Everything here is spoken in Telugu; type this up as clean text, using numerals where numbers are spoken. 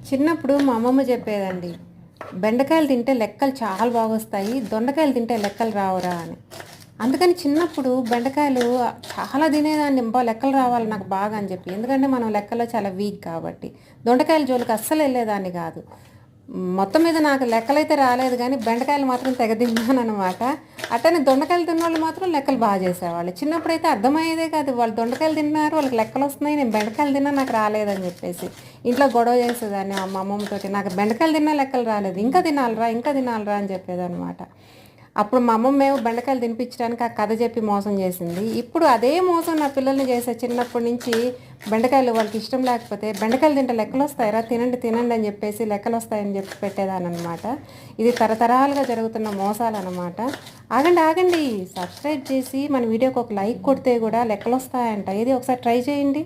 చిన్నప్పుడు మా అమ్మమ్మ చెప్పేదండి, బెండకాయలు తింటే లెక్కలు చాలా బాగొస్తాయి, దొండకాయలు తింటే లెక్కలు రావురా అని. అందుకని చిన్నప్పుడు బెండకాయలు చాలా తినేదాన్ని. లెక్కలు రావాలి నాకు బాగా అని చెప్పి, ఎందుకంటే మనం లెక్కల్లో చాలా వీక్ కాబట్టి. దొండకాయల జోలికి అస్సలు వెళ్ళేదాన్ని కాదు. మొత్తం మీద నాకు లెక్కలైతే రాలేదు, కానీ బెండకాయలు మాత్రం తెగ తిన్నానమాట. అట్టనే దొండకాయలు తిన్నవాళ్ళు మాత్రం లెక్కలు బాగా చేసేవాళ్ళు. చిన్నప్పుడైతే అర్థమయ్యేదే కాదు, వాళ్ళు దొండకాయలు తిన్నారు, వాళ్ళకి లెక్కలు వస్తున్నాయి, నేను బెండకాయలు తిన్నా నాకు రాలేదని చెప్పేసి ఇంట్లో గొడవ చేసేదాన్ని మా అమ్మమ్మతోటి. నాకు బెండకాయలు తిన్నా లెక్కలు రాలేదు, ఇంకా తినాలిరా ఇంకా తినాలిరా అని చెప్పేదన్నమాట. అప్పుడు మా అమ్మమ్మ ఏమో బెండకాయలు తినిపించడానికి ఆ కథ చెప్పి మోసం చేసింది. ఇప్పుడు అదే మోసం నా పిల్లల్ని చేసే. చిన్నప్పటి నుంచి బెండకాయలు వాళ్ళకి ఇష్టం లేకపోతే, బెండకాయలు తింటే లెక్కలు వస్తాయిరా, తినండి తినండి అని చెప్పేసి లెక్కలు వస్తాయని చెప్పి పెట్టేదాని అనమాట. ఇది తరతరాలుగా జరుగుతున్న మోసాలు అనమాట. ఆగండి ఆగండి, సబ్స్క్రైబ్ చేసి మన వీడియోకి ఒక లైక్ కొడితే కూడా లెక్కలు వస్తాయంట. ఇది ఒకసారి ట్రై చేయండి.